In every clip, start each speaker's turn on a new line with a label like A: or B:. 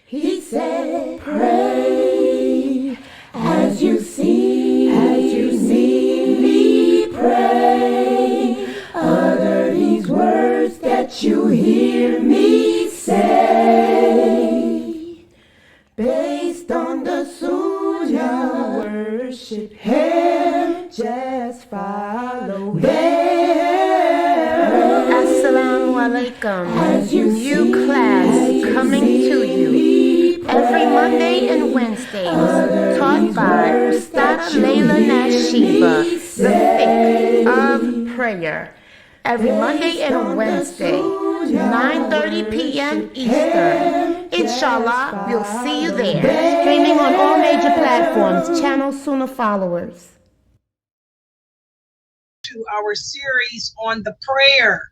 A: He said, pray as you see me pray. Utter these words that you hear me say. Based on the Sunnah, worship Him, just follow Him.
B: Assalamu alaikum. New class coming to you every Monday and Wednesdays, taught by Ustad Laila Nasheeba, the fiqh of prayer. Every Monday and Wednesday, 9:30 p.m. Eastern. Inshallah, we'll see you there. Streaming on all major platforms. Channel Sunnah Followers.
C: To our series on the prayer.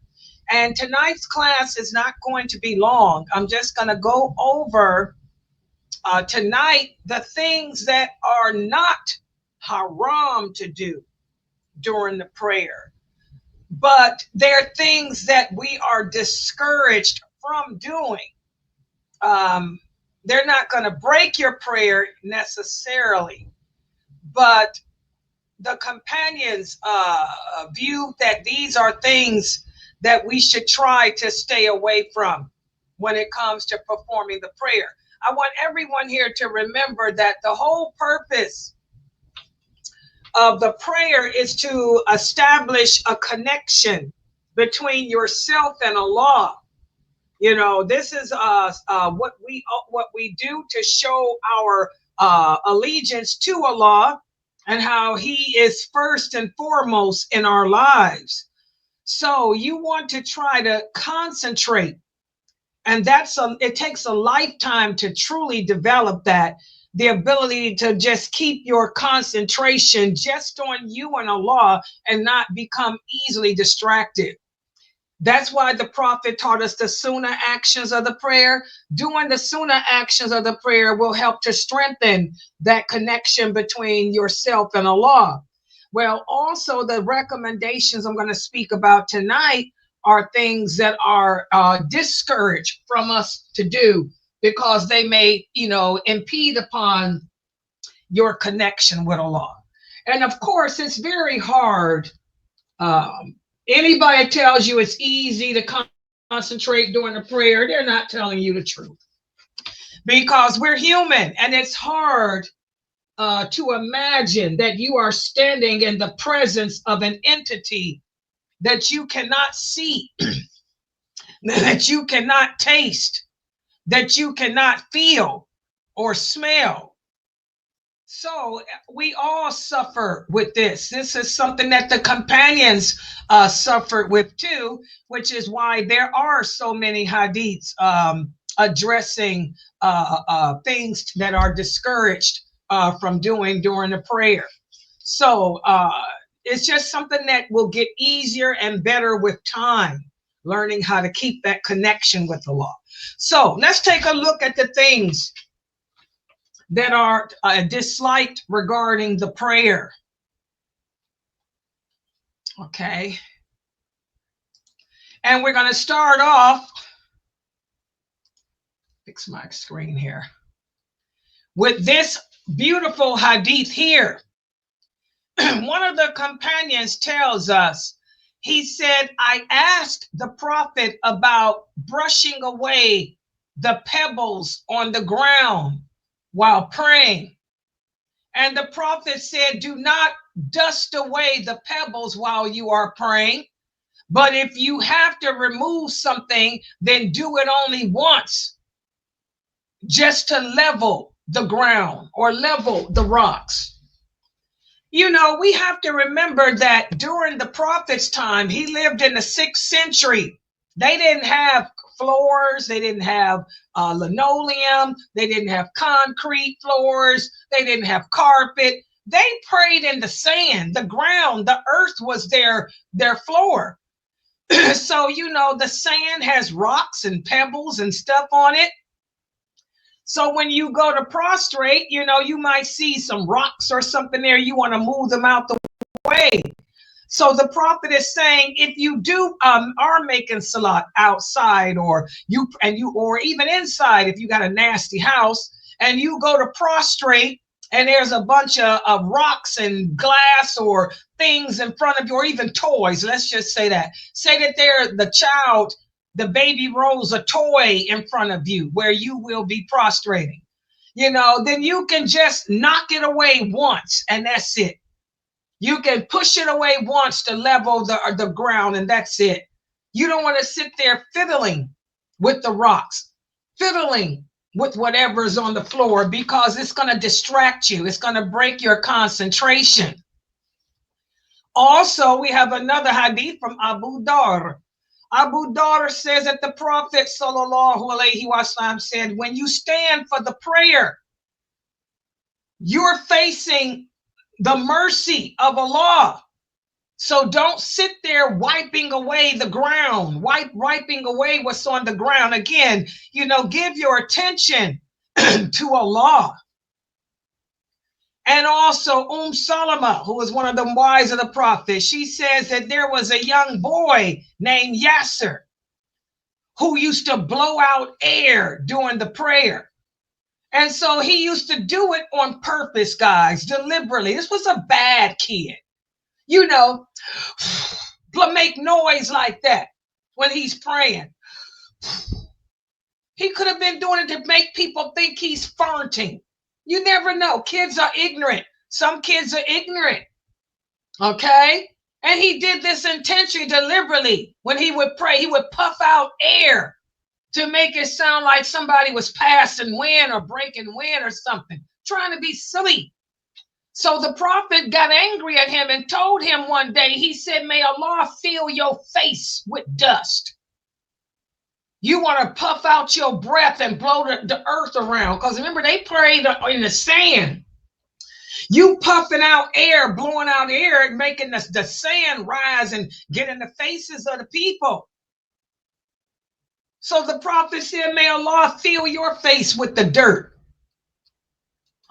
C: And tonight's class is not going to be long. I'm just going to go over tonight the things that are not haram to do during the prayer. But they're things that we are discouraged from doing. They're not going to break your prayer necessarily, but the companions view that these are things that we should try to stay away from when it comes to performing the prayer. I want everyone here to remember that the whole purpose of the prayer is to establish a connection between yourself and Allah. You know, this is what we do to show our allegiance to Allah and how He is first and foremost in our lives. So you want to try to concentrate, and it takes a lifetime to truly develop that, the ability to just keep your concentration just on you and Allah and not become easily distracted. That's why the Prophet taught us the Sunnah actions of the prayer. Doing the Sunnah actions of the prayer will help to strengthen that connection between yourself and Allah. Well, also the recommendations I'm going to speak about tonight are things that are discouraged from us to do because they may, impede upon your connection with Allah. And of course, it's very hard. Anybody tells you it's easy to concentrate during a prayer, they're not telling you the truth. Because we're human, and it's hard to imagine that you are standing in the presence of an entity that you cannot see, that you cannot taste, that you cannot feel or smell. So we all suffer with this. This is something that the companions suffered with too, which is why there are so many hadiths addressing things that are discouraged from doing during the prayer. So it's just something that will get easier and better with time, learning how to keep that connection with Allah. So let's take a look at the things that are disliked regarding the prayer. Okay. And we're going to start off, fix my screen here, with this beautiful hadith here. One of the companions tells us, he said, I asked the Prophet about brushing away the pebbles on the ground while praying. And the Prophet said, do not dust away the pebbles while you are praying. But if you have to remove something, then do it only once, just to level the ground or level the rocks. You know, we have to remember that during the Prophet's time, he lived in the 6th century. They didn't have floors. They didn't have linoleum. They didn't have concrete floors. They didn't have carpet. They prayed in the sand, the ground, the earth was their floor. So, the sand has rocks and pebbles and stuff on it. So when you go to prostrate, you might see some rocks or something there. You want to move them out the way. So the prophet is saying, if you do are making salat outside, or or even inside, if you got a nasty house and you go to prostrate and there's a bunch of rocks and glass or things in front of you, or even toys, let's just say that. Say that the baby rolls a toy in front of you where you will be prostrating. Then you can just knock it away once and that's it. You can push it away once to level the ground and that's it. You don't want to sit there fiddling with the rocks, fiddling with whatever's on the floor, because it's going to distract you. It's going to break your concentration. Also, we have another hadith from Abu Dar. Abu Dar says that the Prophet sallallahu alaihi wasallam said, when you stand for the prayer, you're facing the mercy of Allah. So don't sit there wiping away the ground, wiping away what's on the ground. Again, give your attention to Allah. And also Salama, who was one of the wives of the Prophet, she says that there was a young boy named Yasser who used to blow out air during the prayer. And so he used to do it on purpose, guys, deliberately. This was a bad kid. Make noise like that when he's praying. He could have been doing it to make people think he's farting. You never know. Kids are ignorant. Some kids are ignorant. Okay? And he did this intentionally, deliberately. When he would pray, he would puff out air to make it sound like somebody was passing wind or breaking wind or something, trying to be silly. So the Prophet got angry at him and told him one day, he said, may Allah fill your face with dust. You want to puff out your breath and blow the earth around. Because remember, they prayed in the sand. You puffing out air, blowing out air, and making the sand rise and get in the faces of the people. So the Prophet said, may Allah fill your face with the dirt.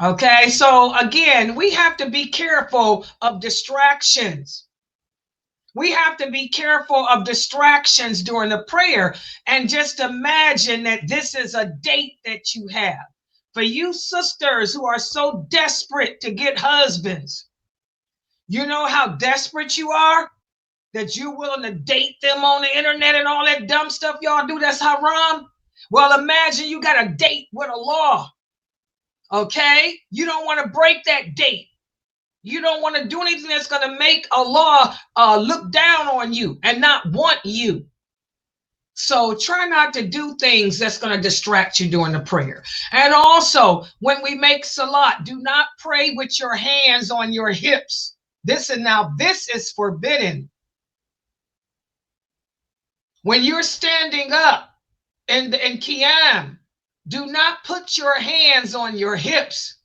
C: Okay, so again, we have to be careful of distractions. We have to be careful of distractions during the prayer. And just imagine that this is a date that you have. For you sisters who are so desperate to get husbands, you know how desperate you are? That you're willing to date them on the internet and all that dumb stuff y'all do that's haram? Well, imagine you got a date with Allah. Okay? You don't want to break that date. You don't want to do anything that's going to make Allah look down on you and not want you. So try not to do things that's going to distract you during the prayer. And also, when we make salat, do not pray with your hands on your hips. This is forbidden. When you're standing up in Qiyam, do not put your hands on your hips.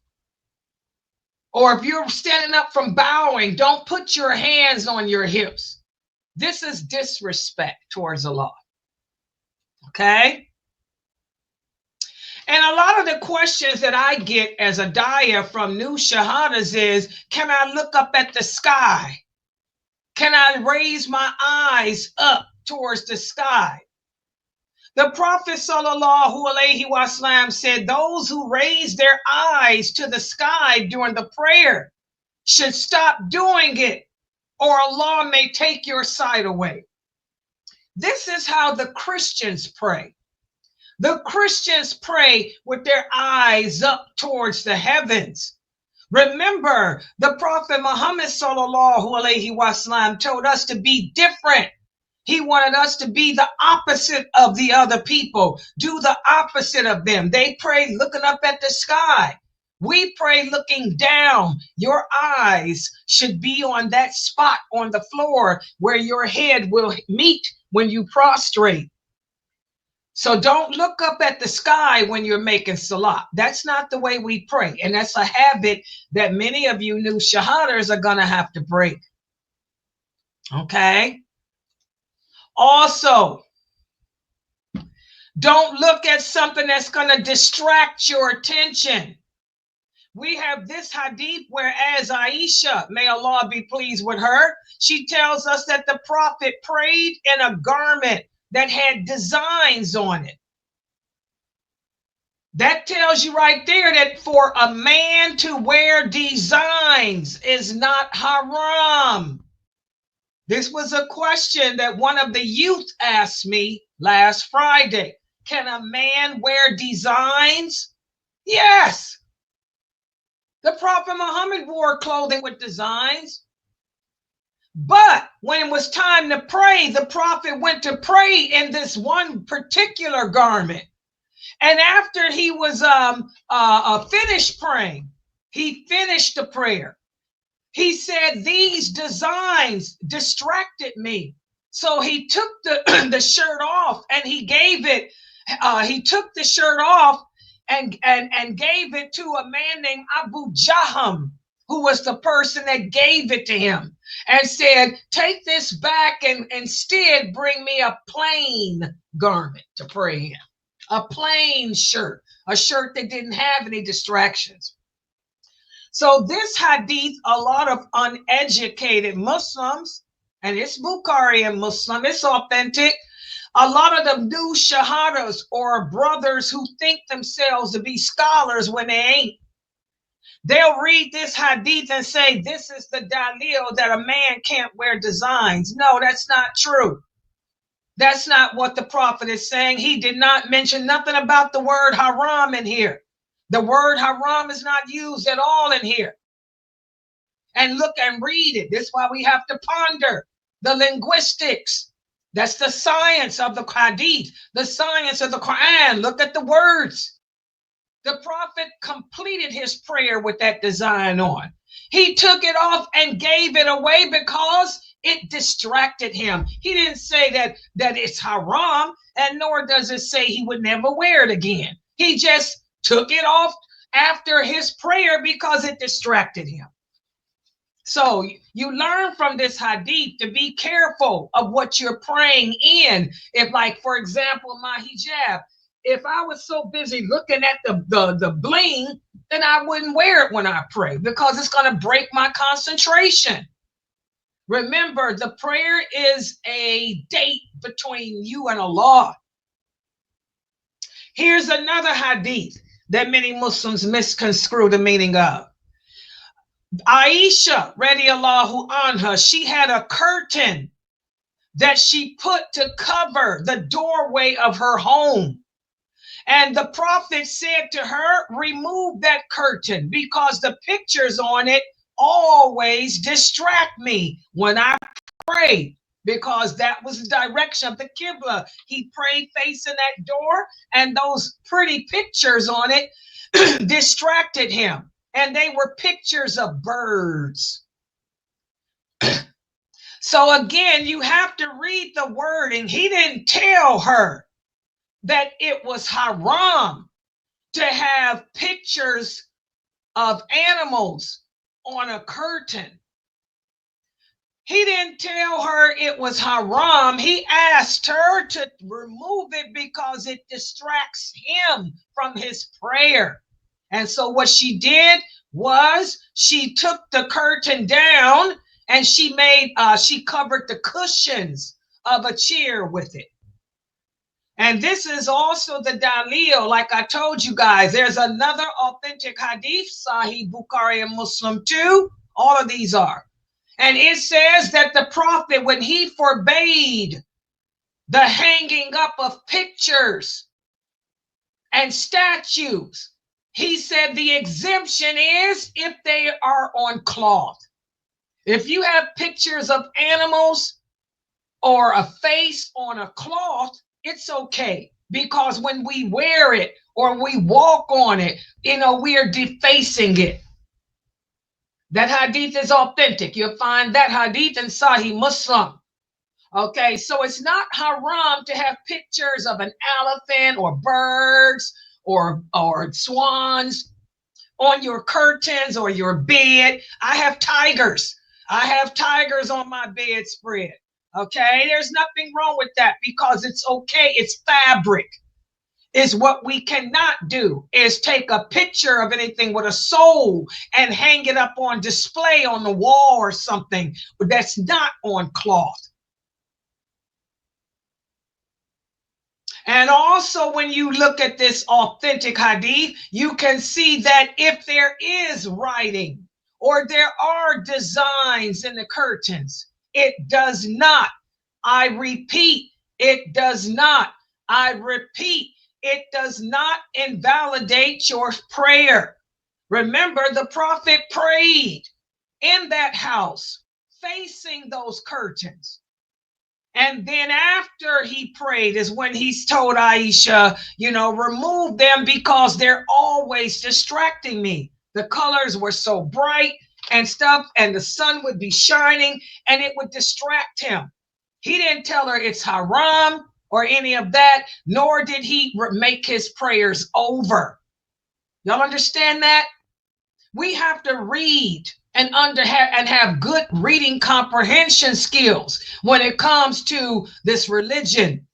C: Or if you're standing up from bowing, don't put your hands on your hips. This is disrespect towards Allah. Okay? And a lot of the questions that I get as a daya from new shahadas is, can I look up at the sky? Can I raise my eyes up towards the sky? The Prophet sallallahu alaihi wasallam said, those who raise their eyes to the sky during the prayer should stop doing it, or Allah may take your sight away. This is how the Christians pray. The Christians pray with their eyes up towards the heavens. Remember, the Prophet Muhammad sallallahu alaihi wasallam told us to be different. He wanted us to be the opposite of the other people. Do the opposite of them. They pray looking up at the sky. We pray looking down. Your eyes should be on that spot on the floor where your head will meet when you prostrate. So don't look up at the sky when you're making salat. That's not the way we pray. And that's a habit that many of you new shahadas are going to have to break. Okay? Also, don't look at something that's going to distract your attention. We have this hadith whereas Aisha, may Allah be pleased with her, she tells us that the Prophet prayed in a garment that had designs on it. That tells you right there that for a man to wear designs is not haram. This was a question that one of the youth asked me last Friday. Can a man wear designs? Yes. The Prophet Muhammad wore clothing with designs. But when it was time to pray, the Prophet went to pray in this one particular garment. And after he was finished praying, he finished the prayer. He said, these designs distracted me. So he took the, the shirt off and he gave it. He took the shirt off and gave it to a man named Abu Jaham, who was the person that gave it to him, and said, take this back and instead bring me a plain garment to pray in. A plain shirt, a shirt that didn't have any distractions. So this hadith, a lot of uneducated Muslims, and it's Bukhari and Muslim, it's authentic. A lot of them new shahadas or brothers who think themselves to be scholars when they ain't. They'll read this hadith and say, this is the dalil that a man can't wear designs. No, that's not true. That's not what the Prophet is saying. He did not mention nothing about the word haram in here. The word haram is not used at all in here. And look and read it. This is why we have to ponder the linguistics. That's the science of the hadith, the science of the Quran. Look at the words. The Prophet completed his prayer with that design on. He took it off and gave it away because it distracted him. He didn't say that it's haram, and nor does it say he would never wear it again. He just took it off after his prayer because it distracted him. So you learn from this hadith to be careful of what you're praying in. If, like, for example, my hijab, if I was so busy looking at the bling, then I wouldn't wear it when I pray because it's going to break my concentration. Remember, the prayer is a date between you and Allah. Here's another hadith that many Muslims misconstrue the meaning of. Aisha, radiallahu anha, she had a curtain that she put to cover the doorway of her home. And the Prophet said to her, remove that curtain because the pictures on it always distract me when I pray, because that was the direction of the Qibla. He prayed facing that door, and those pretty pictures on it distracted him. And they were pictures of birds. So again, you have to read the wording. He didn't tell her that it was haram to have pictures of animals on a curtain. He didn't tell her it was haram. He asked her to remove it because it distracts him from his prayer. And so what she did was she took the curtain down and she covered the cushions of a chair with it. And this is also the dalil, like I told you guys. There's another authentic hadith, Sahih Bukhari and Muslim too. All of these are. And it says that the Prophet, when he forbade the hanging up of pictures and statues, he said the exemption is if they are on cloth. If you have pictures of animals or a face on a cloth, it's okay, because when we wear it or we walk on it, we are defacing it. That hadith is authentic. You'll find that hadith in Sahih Muslim. Okay, so it's not haram to have pictures of an elephant or birds or swans on your curtains or your bed. I have tigers. I have tigers on my bedspread. Okay, there's nothing wrong with that because it's okay. It's fabric. is what we cannot do is take a picture of anything with a soul and hang it up on display on the wall or something that's not on cloth. And also, when you look at this authentic hadith, you can see that if there is writing or there are designs in the curtains, it does not, I repeat, it does not, I repeat, it does not invalidate your prayer. Remember, the prophet prayed in that house facing those curtains. And then after he prayed is when he's told Aisha, remove them because they're always distracting me. The colors were so bright and stuff, and the sun would be shining and it would distract him. He didn't tell her it's haram or any of that, nor did he make his prayers over. Y'all understand that? We have to read and have good reading comprehension skills when it comes to this religion,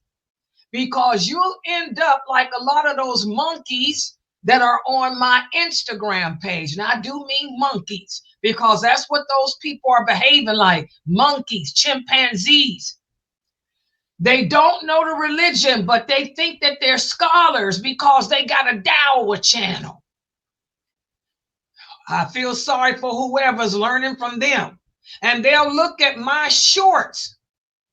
C: because you'll end up like a lot of those monkeys that are on my Instagram page. Now, I do mean monkeys because that's what those people are behaving like, monkeys, chimpanzees. They don't know the religion, but they think that they're scholars because they got a Dawah channel. I feel sorry for whoever's learning from them. And they'll look at my shorts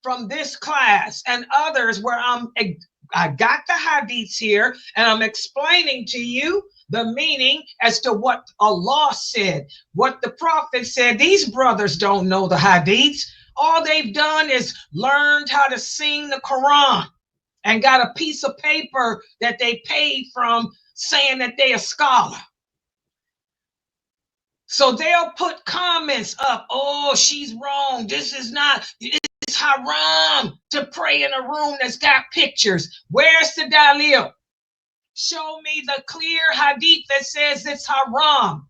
C: from this class and others where I got the hadiths here and I'm explaining to you the meaning as to what Allah said, what the Prophet said. These brothers don't know the hadiths. All they've done is learned how to sing the Quran and got a piece of paper that they paid from saying that they're a scholar. So they'll put comments up. Oh, she's wrong. This is not, it's haram to pray in a room that's got pictures. Where's the dalil? Show me the clear hadith that says it's haram.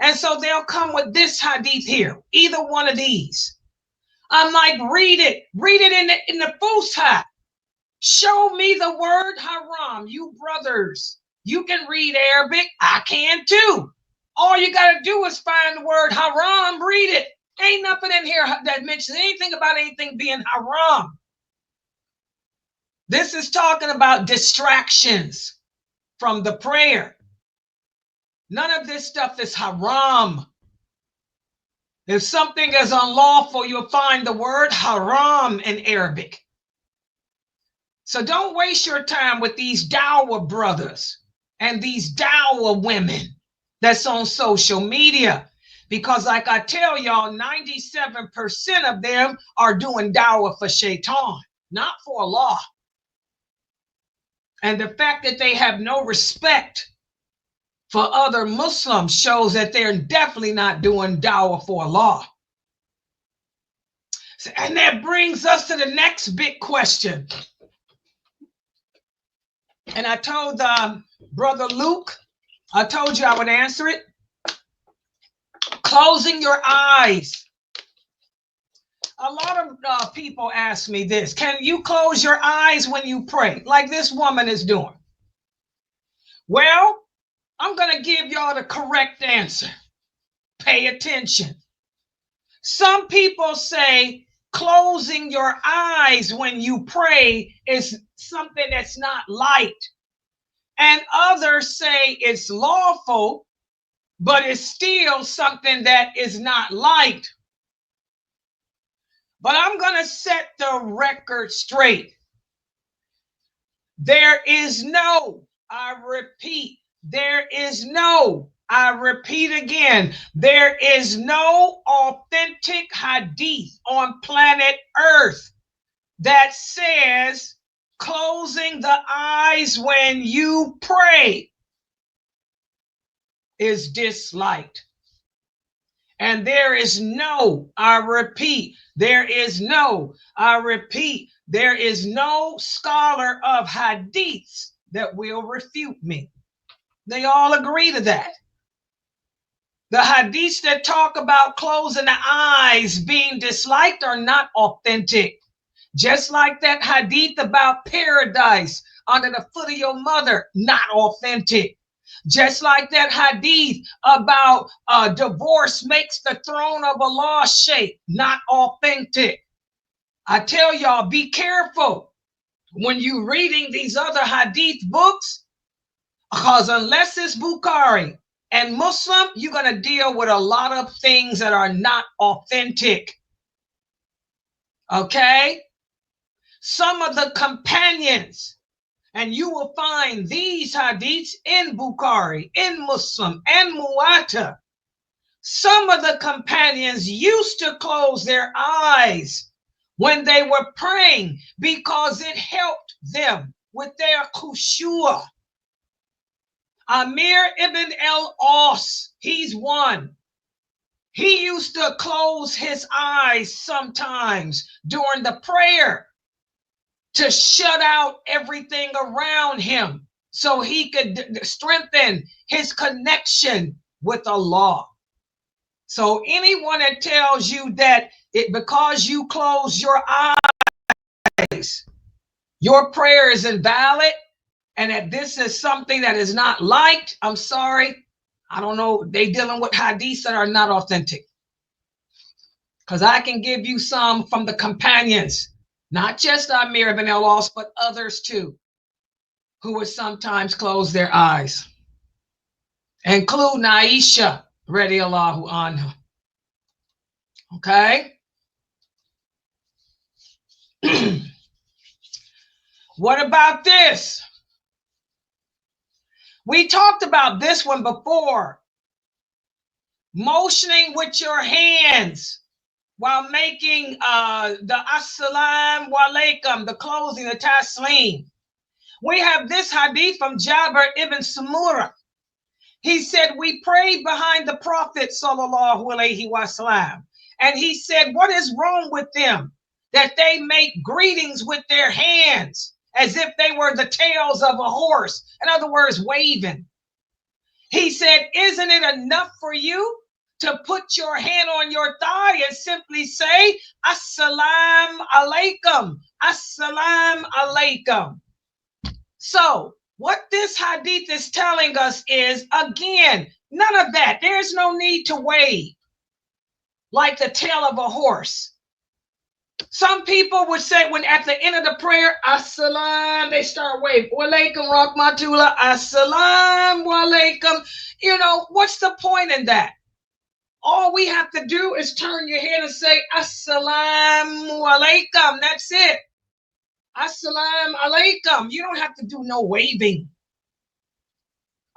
C: And so they'll come with this hadith here, either one of these. I'm like, read it in the Fusha. Show me the word haram. You brothers, you can read Arabic. I can too. All you got to do is find the word haram, read it. Ain't nothing in here that mentions anything about anything being haram. This is talking about distractions from the prayer. None of this stuff is haram. If something is unlawful, you'll find the word haram in Arabic. So don't waste your time with these Dawah brothers and these Dawah women that's on social media, because like I tell y'all, 97% of them are doing dawah for shaitan, not for Allah. And the fact that they have no respect for other Muslims shows that they're definitely not doing dawah for Allah. And that brings us to the next big question. And I told Brother Luke, I told you I would answer it. Closing your eyes. A lot of people ask me this. Can you close your eyes when you pray, like this woman is doing? Well, I'm going to give y'all the correct answer. Pay attention. Some people say closing your eyes when you pray is something that's not light. And others say it's lawful, but it's still something that is not light. But I'm going to set the record straight. There is no, I repeat, there is no, I repeat again, there is no authentic hadith on planet Earth that says closing the eyes when you pray is disliked. And there is no, I repeat, there is no, I repeat, there is no scholar of hadiths that will refute me. They all agree to that. The hadiths that talk about closing the eyes being disliked are not authentic. Just like that hadith about paradise, under the foot of your mother, not authentic. Just like that hadith about divorce makes the throne of Allah shake, not authentic. I tell y'all, be careful when you're reading these other hadith books, because unless it's Bukhari and Muslim, you're going to deal with a lot of things that are not authentic. Okay? Some of the companions, and you will find these hadiths in Bukhari, in Muslim, and Muwatta. Some of the companions used to close their eyes when they were praying because it helped them with their khushu'. Amir ibn al-As, he's one. He used to close his eyes sometimes during the prayer to shut out everything around him so he could strengthen his connection with Allah. So anyone that tells you that because you close your eyes, your prayer is invalid, and that this is something that is not liked, I'm sorry. I don't know. They dealing with hadiths that are not authentic. Because I can give you some from the companions, not just Amir ibn al-As, but others too, who would sometimes close their eyes. Include Aisha, radiallahu anha. Okay? What about this? We talked about this one before. Motioning with your hands while making the assalamu alaikum, the closing, the taslim. We have this hadith from Jabir ibn Samura. He said, we prayed behind the Prophet sallallahu alaihi wasallam. And he said, what is wrong with them? That they make greetings with their hands as if they were the tails of a horse. In other words, waving. He said, isn't it enough for you to put your hand on your thigh and simply say, Assalamu alaikum, Assalamu alaikum. So what this hadith is telling us is, again, none of that. There's no need to wave like the tail of a horse. Some people would say when at the end of the prayer, Assalam, they start waving. Walaikum rahmatullah, Assalamu alaikum. You know, what's the point in that? All we have to do is turn your head and say, Assalamu alaikum. That's it. Assalamu alaikum. You don't have to do no waving.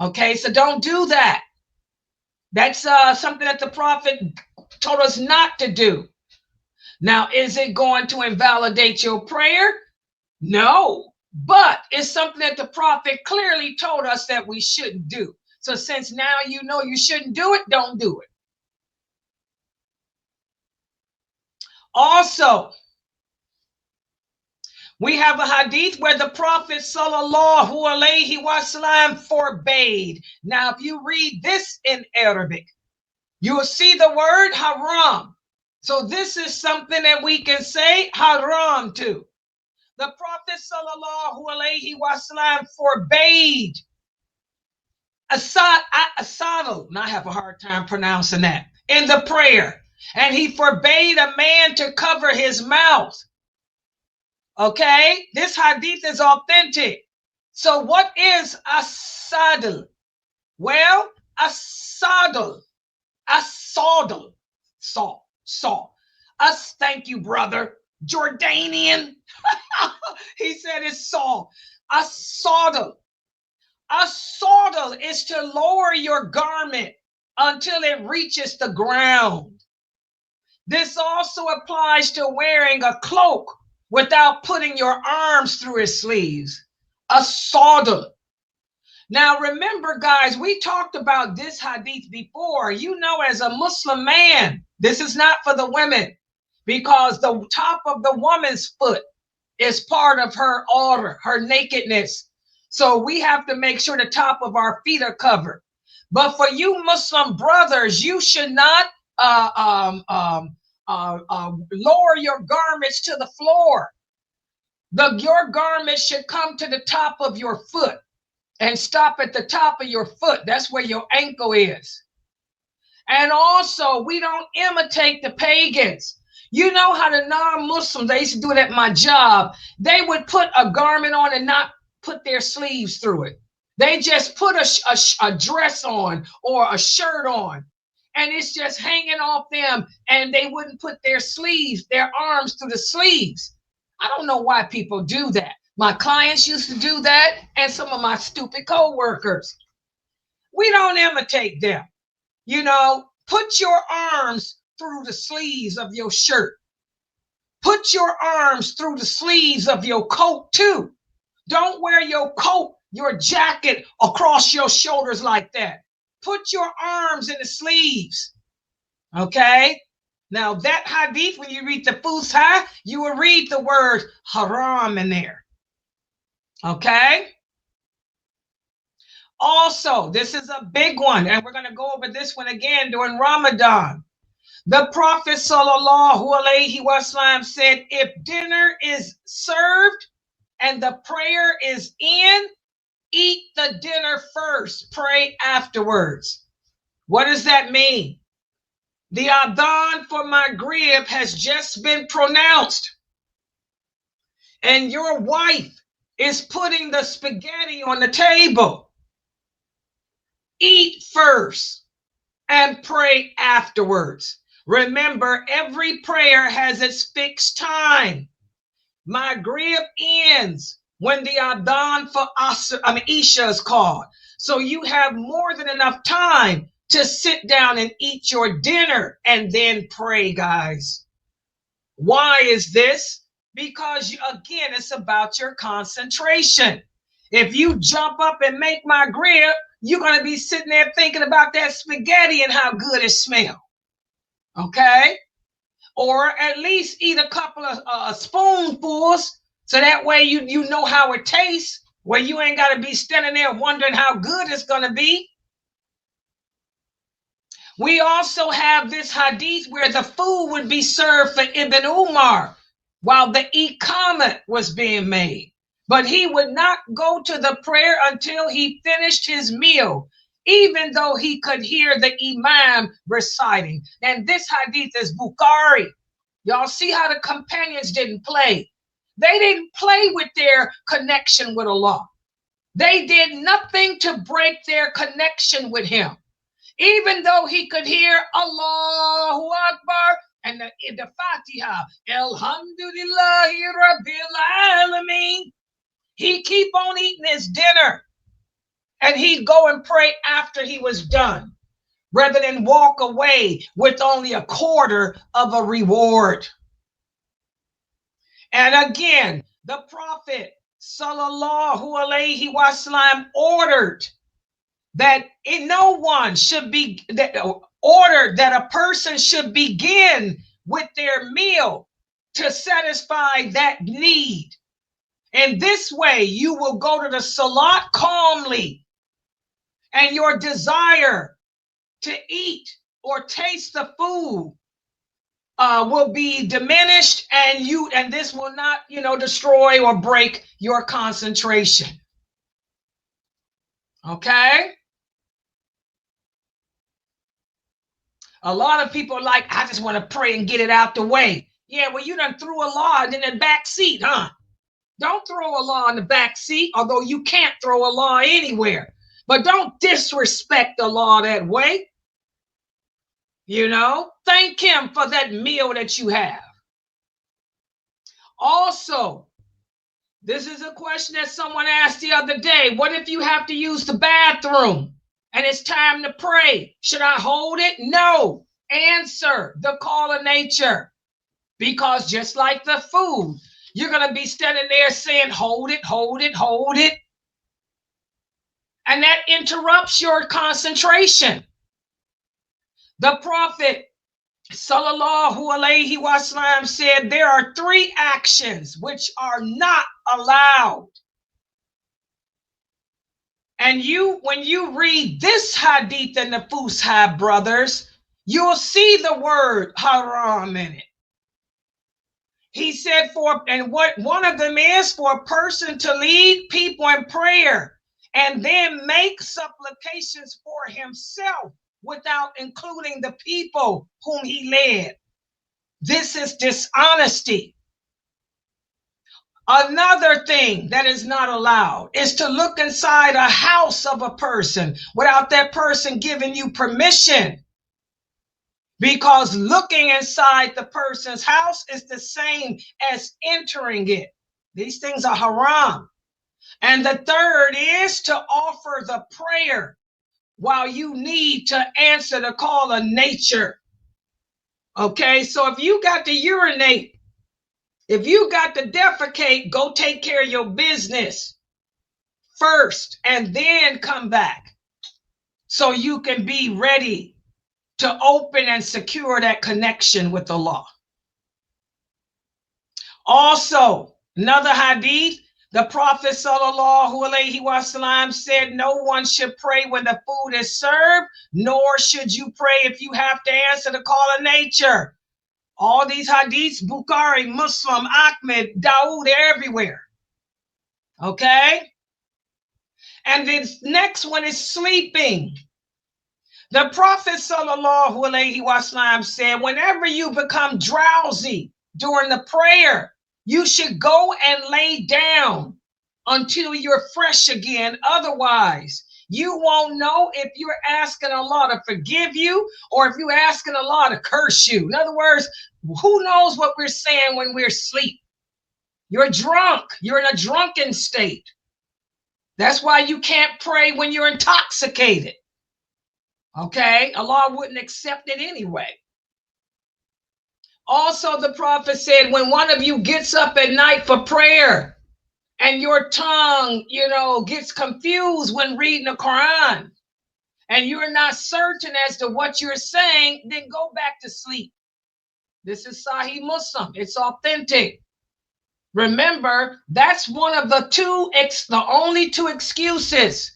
C: Okay, so don't do that. That's something that the Prophet told us not to do. Now, is it going to invalidate your prayer? No, but it's something that the Prophet clearly told us that we shouldn't do. So since now you know you shouldn't do it, don't do it. Also, we have a hadith where the Prophet sallallahu alaihi wasallam forbade. Now, if you read this in Arabic, you will see the word haram. So this is something that we can say haram to. The Prophet sallallahu alaihi wasallam forbade asadl, and I have a hard time pronouncing that, in the prayer. And he forbade a man to cover his mouth. Okay, this hadith is authentic. So what is asadl? Well, asadl, thank you, brother. Jordanian. He said it's Saul. Asadl. Asadl is to lower your garment until it reaches the ground. This also applies to wearing a cloak without putting your arms through its sleeves. Asadl. Now remember, guys, we talked about this hadith before. You know, as a Muslim man, this is not for the women, because the top of the woman's foot is part of her order, her nakedness. So we have to make sure the top of our feet are covered. But for you Muslim brothers, you should not lower your garments to the floor. Your garment should come to the top of your foot and stop at the top of your foot. That's where your ankle is. And also, we don't imitate the pagans. You know how the non-Muslims, they used to do it at my job. They would put a garment on and not put their sleeves through it. They just put a dress on or a shirt on, and it's just hanging off them, and they wouldn't put their sleeves, their arms through the sleeves. I don't know why people do that. My clients used to do that, and some of my stupid co-workers. We don't imitate them. You know, put your arms through the sleeves of your shirt. Put your arms through the sleeves of your coat too. Don't wear your coat, your jacket across your shoulders like that. Put your arms in the sleeves. Okay? Now that hadith, when you read the Fusha, you will read the word haram in there. Okay? Also, this is a big one, and we're going to go over this one again during Ramadan. The Prophet sallallahu alaihi wasallam said, if dinner is served and the prayer is in, eat the dinner first, pray afterwards. What does that mean? The adhan for Maghrib has just been pronounced, and your wife is putting the spaghetti on the table. Eat first and pray afterwards. Remember, every prayer has its fixed time. Maghrib ends when the adhan for Isha is called. So you have more than enough time to sit down and eat your dinner and then pray, guys. Why is this? Because, again, it's about your concentration. If you jump up and make Maghrib, you're going to be sitting there thinking about that spaghetti and how good it smells. Okay? Or at least eat a couple of spoonfuls so that way you know how it tastes, where you ain't got to be standing there wondering how good it's going to be. We also have this hadith where the food would be served for Ibn Umar while the iqamat was being made. But he would not go to the prayer until he finished his meal, even though he could hear the imam reciting. And this hadith is Bukhari. Y'all see how the companions didn't play. They didn't play with their connection with Allah. They did nothing to break their connection with him. Even though he could hear Allahu Akbar and the Fatiha, Alhamdulillahi Rabbil Alameen, he'd keep on eating his dinner, and he'd go and pray after he was done, rather than walk away with only a quarter of a reward. And again, the Prophet sallallahu alaihi wasallam ordered that no one should be ordered that a person should begin with their meal to satisfy that need. And this way, you will go to the Salat calmly, and your desire to eat or taste the food will be diminished, and this will not, destroy or break your concentration. Okay? A lot of people are like, I just want to pray and get it out the way. Yeah, well, you done threw Allah in the back seat, huh? Don't throw Allah in the back seat, although you can't throw Allah anywhere. But don't disrespect Allah that way. Thank him for that meal that you have. Also, this is a question that someone asked the other day. What if you have to use the bathroom and it's time to pray? Should I hold it? No. Answer the call of nature. Because just like the food, you're going to be standing there saying, hold it, hold it, hold it. And that interrupts your concentration. The Prophet sallallahu alaihi wasallam said there are 3 actions which are not allowed. And when you read this hadith in the Fusha, brothers, you'll see the word haram in it. He said one of them is for a person to lead people in prayer and then make supplications for himself without including the people whom he led. This is dishonesty. Another thing that is not allowed is to look inside a house of a person without that person giving you permission. Because looking inside the person's house is the same as entering it. These things are haram. And the third is to offer the prayer while you need to answer the call of nature. Okay, so if you got to urinate, if you got to defecate, go take care of your business first and then come back so you can be ready to open and secure that connection with the law. Also, another hadith, the Prophet ﷺ said, no one should pray when the food is served, nor should you pray if you have to answer the call of nature. All these hadiths, Bukhari, Muslim, Ahmed, Dawood, they're everywhere. Okay? And this next one is sleeping. The Prophet ﷺ said, whenever you become drowsy during the prayer, you should go and lay down until you're fresh again. Otherwise, you won't know if you're asking Allah to forgive you or if you're asking Allah to curse you. In other words, who knows what we're saying when we're asleep? You're drunk. You're in a drunken state. That's why you can't pray when you're intoxicated. Okay, Allah wouldn't accept it anyway. Also, the Prophet said, when one of you gets up at night for prayer and your tongue, gets confused when reading the Quran and you're not certain as to what you're saying, then go back to sleep. This is Sahih Muslim. It's authentic. Remember, that's one of the only two excuses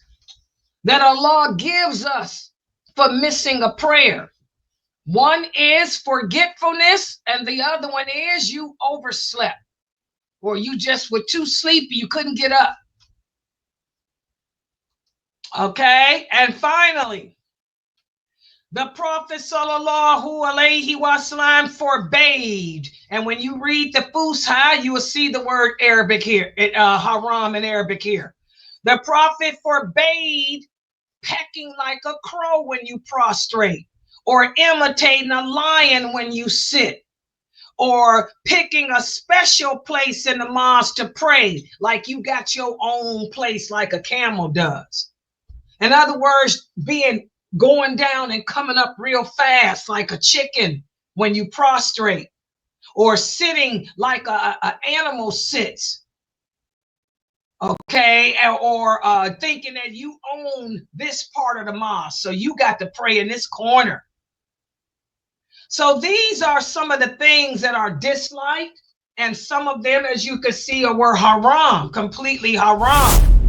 C: that Allah gives us for missing a prayer. One is forgetfulness, and the other one is you overslept, or you just were too sleepy, you couldn't get up. Okay, and finally, the Prophet ﷺ forbade, and when you read the Fusha, you will see the word Arabic here, haram in Arabic here. The Prophet forbade pecking like a crow when you prostrate, or imitating a lion when you sit, or picking a special place in the mosque to pray, like you got your own place like a camel does. In other words, going down and coming up real fast like a chicken when you prostrate, or sitting like an animal sits. Okay, or thinking that you own this part of the mosque, so you got to pray in this corner. So these are some of the things that are disliked, and some of them, as you can see, were haram, completely haram.